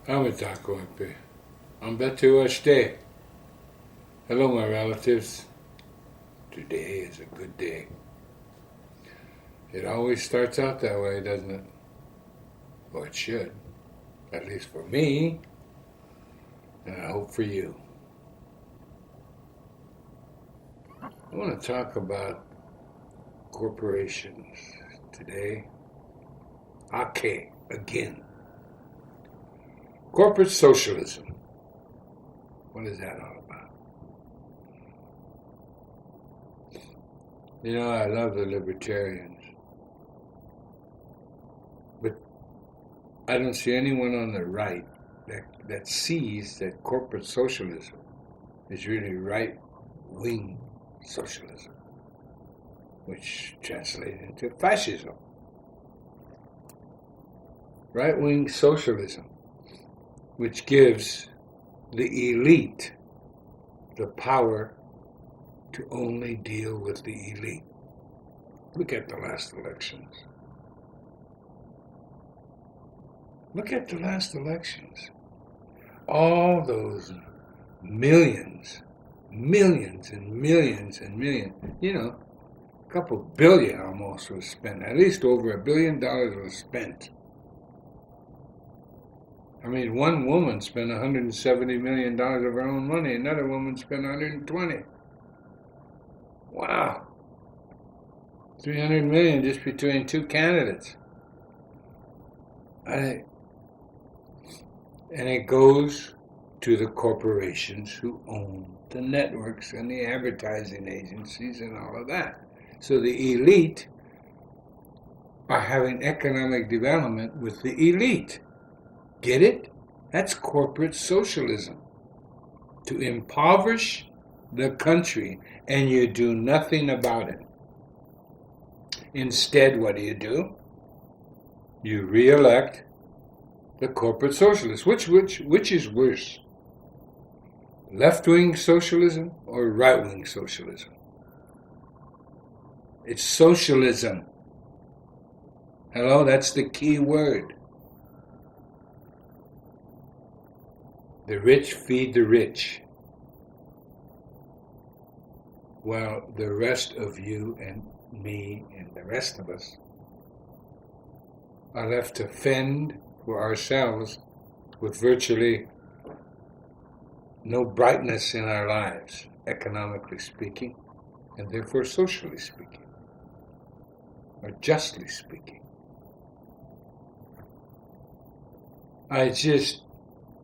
Amitako MP. Ambetu Ashte. Hello, my relatives. Today is a good day. It always starts out that way, doesn't it? Well, it should. At least for me. And I hope for you. I want to talk about corporations today. Okay, again. Corporate socialism. What is that all about? You know, I love the libertarians. But I don't see anyone on the right that sees that corporate socialism is really right-wing socialism, which translates into fascism. Right-wing socialism, which gives the elite the power to only deal with the elite. Look at the last elections. Look at the last elections. All those millions and millions and millions, a couple billion almost was spent. At least over $1 billion was spent. I mean, one woman spent $170 million of her own money. Another woman spent $120. Wow. $300 million just between two candidates. And it goes to the corporations who own the networks and the advertising agencies and all of that. So the elite are having economic development with the elite. Get it? That's corporate socialism. To impoverish the country, and you do nothing about it. Instead, what do? You re-elect the corporate socialists. Which is worse? Left-wing socialism or right-wing socialism? It's socialism. Hello, that's the key word. The rich feed the rich, while the rest of you and me and the rest of us are left to fend for ourselves with virtually no brightness in our lives, economically speaking, and therefore socially speaking, or justly speaking.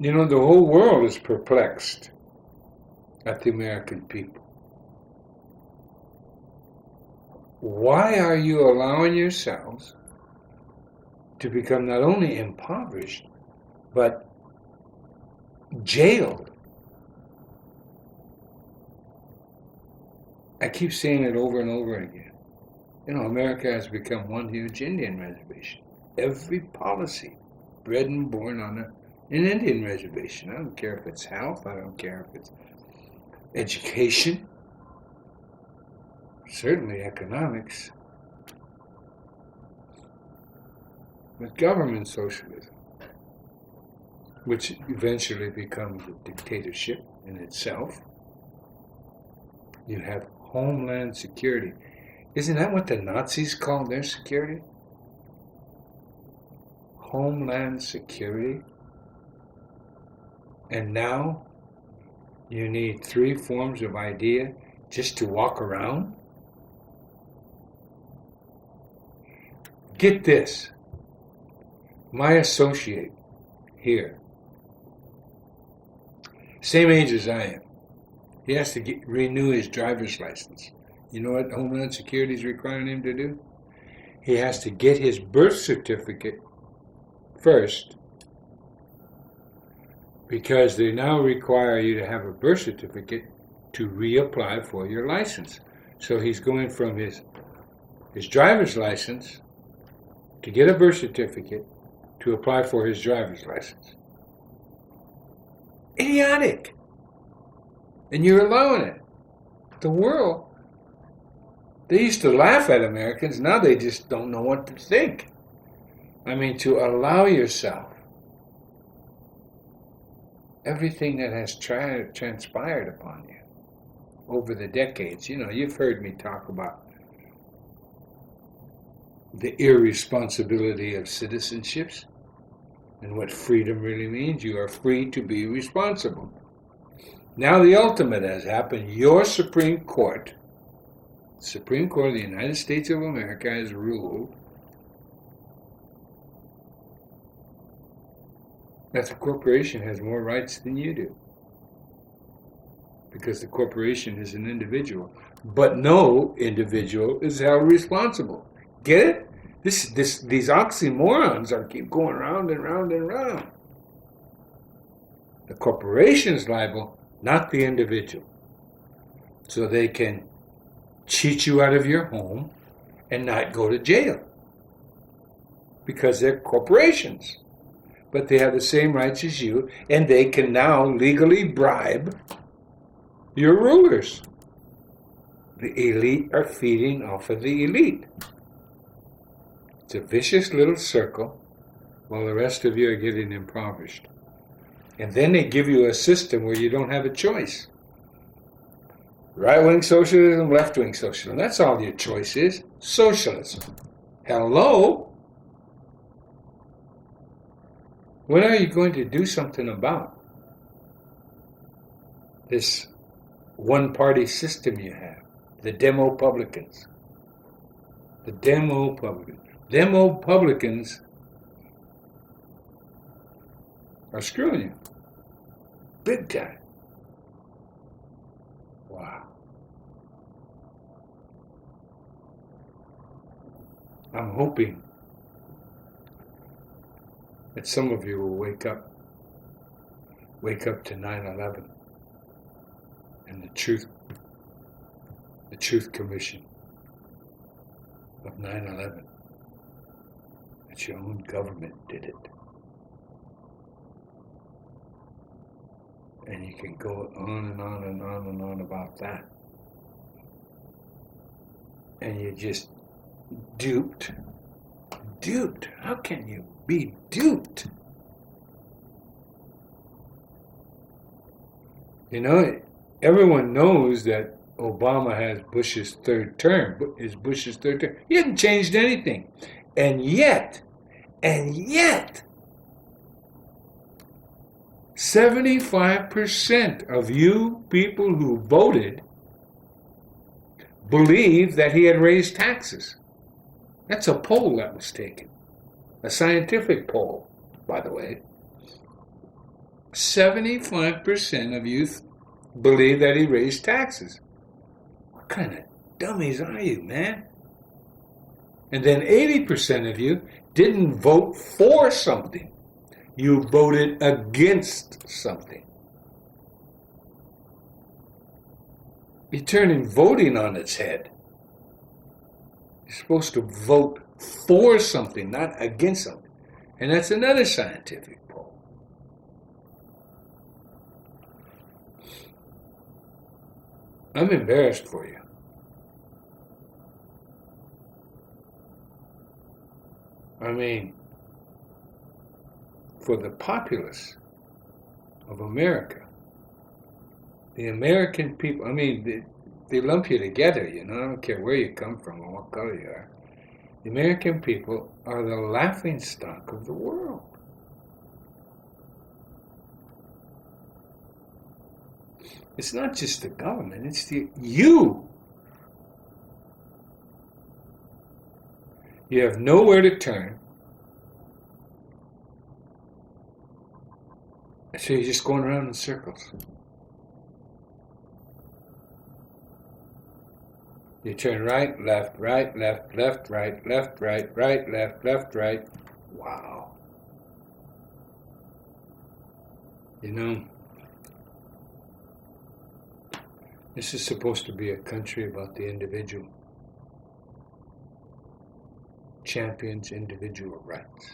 The whole world is perplexed at the American people. Why are you allowing yourselves to become not only impoverished, but jailed? I keep saying it over and over again. America has become one huge Indian reservation. Every policy bred and born on an Indian reservation. I don't care if it's health, I don't care if it's education, certainly economics, but government socialism, which eventually becomes a dictatorship in itself. You have homeland security. Isn't that what the Nazis called their security? Homeland security. And now you need 3 forms of ID just to walk around? Get this. My associate here, same age as I am, he has to renew his driver's license. You know what Homeland Security is requiring him to do? He has to get his birth certificate first, because they now require you to have a birth certificate to reapply for your license. So he's going from his driver's license to get a birth certificate to apply for his driver's license. Idiotic. And you're allowing it. The world, they used to laugh at Americans, now they just don't know what to think. I mean, to allow yourself everything that has transpired upon you over the decades. You've heard me talk about the irresponsibility of citizenships and what freedom really means. You are free to be responsible. Now the ultimate has happened. Your Supreme Court of the United States of America has ruled that the corporation has more rights than you do, because the corporation is an individual, but no individual is held responsible. Get it? These oxymorons keep going round and round and round. The corporation is liable, not the individual. So they can cheat you out of your home and not go to jail, because they're corporations. But they have the same rights as you, and they can now legally bribe your rulers. The elite are feeding off of the elite. It's a vicious little circle while the rest of you are getting impoverished. And then they give you a system where you don't have a choice. Right-wing socialism, left-wing socialism. That's all your choice is. Socialism. Hello? When are you going to do something about this one-party system you have? The Demopublicans. The Demopublicans. Demopublicans are screwing you. Big time. Wow. I'm hoping that some of you will wake up to 9/11 and the truth commission of 9/11. That your own government did it. And you can go on and on and on and on about that. And you're just duped. Duped. How can you be duped? Everyone knows that Obama has Bush's third term. He hasn't changed anything. And yet, 75% of you people who voted believe that he had raised taxes. That's a poll that was taken. A scientific poll, by the way. 75% of you believe that he raised taxes. What kind of dummies are you, man? And then 80% of you didn't vote for something. You voted against something. You're turning voting on its head. You're supposed to vote for something, not against something. And that's another scientific poll. I'm embarrassed for you. I mean, for the populace of America, the American people, they lump you together, I don't care where you come from or what color you are. The American people are the laughingstock of the world. It's not just the government, it's you. You have nowhere to turn. So you're just going around in circles. You turn right, left, right, left, left, right, left, right, right, left, left, right. Wow. This is supposed to be a country about the individual. Champions individual rights.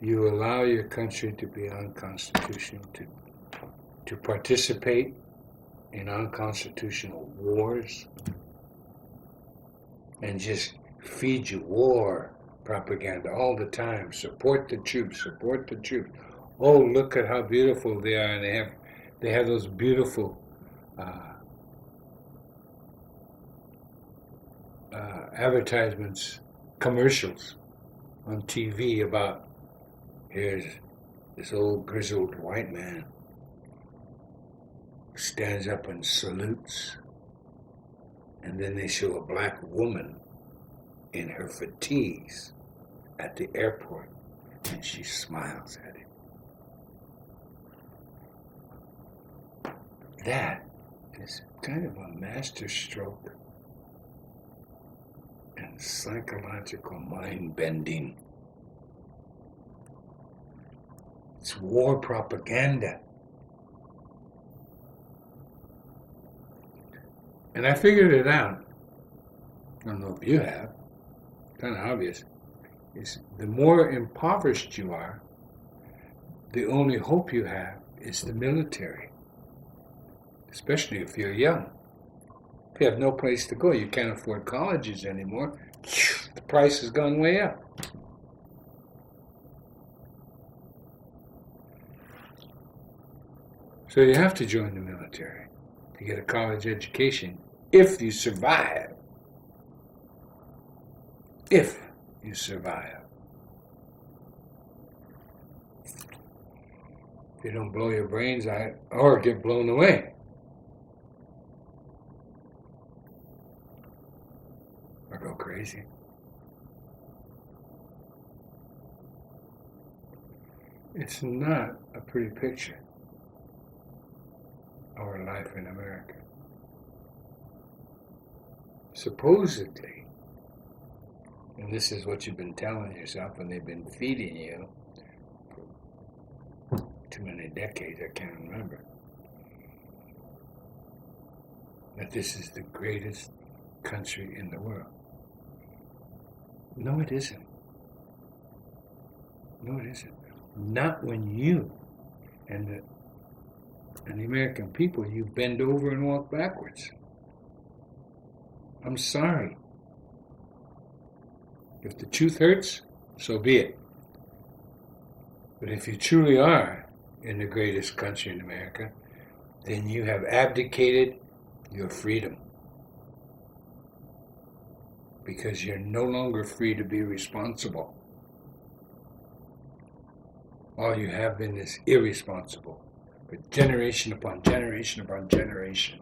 You allow your country to be unconstitutional, to participate in unconstitutional wars, and just feed you war propaganda all the time. Support the troops, support the troops. Oh, look at how beautiful they are, and they have those beautiful advertisements, commercials on TV about here's this old grizzled white man stands up and salutes, and then they show a black woman in her fatigues at the airport, and she smiles at him. That is kind of a masterstroke and psychological mind bending. It's war propaganda. And I figured it out. I don't know if you have. It's kind of obvious. Is the more impoverished you are, the only hope you have is the military. Especially if you're young. If you have no place to go, you can't afford colleges anymore, the price has gone way up. So you have to join the military to get a college education if you survive. If you survive. If you don't blow your brains out or get blown away. Or go crazy. It's not a pretty picture of our life in America. Supposedly, and this is what you've been telling yourself and they've been feeding you for too many decades, I can't remember, that this is the greatest country in the world. No, it isn't. No, it isn't. Not when you and the American people, you bend over and walk backwards. I'm sorry. If the truth hurts, so be it. But if you truly are in the greatest country in America, then you have abdicated your freedom. Because you're no longer free to be responsible. All you have been is irresponsible for generation upon generation upon generation.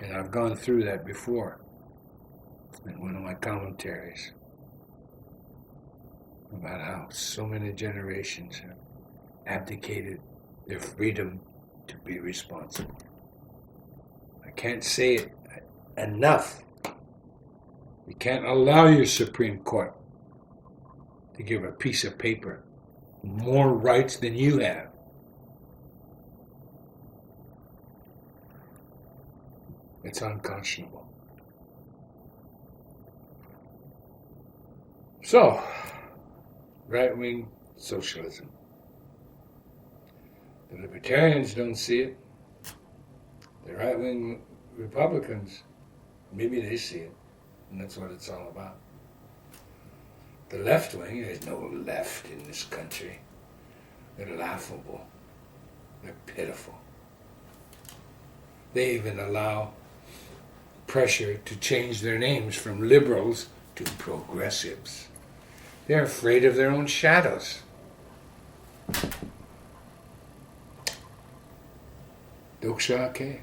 And I've gone through that before in one of my commentaries about how so many generations have abdicated their freedom to be responsible. I can't say it enough. You can't allow your Supreme Court to give a piece of paper more rights than you have. It's unconscionable. So, right-wing socialism. The libertarians don't see it. The right-wing Republicans, maybe they see it. And that's what it's all about. The left wing, there's no left in this country. They're laughable. They're pitiful. They even allow pressure to change their names from liberals to progressives. They're afraid of their own shadows. Doksha ke.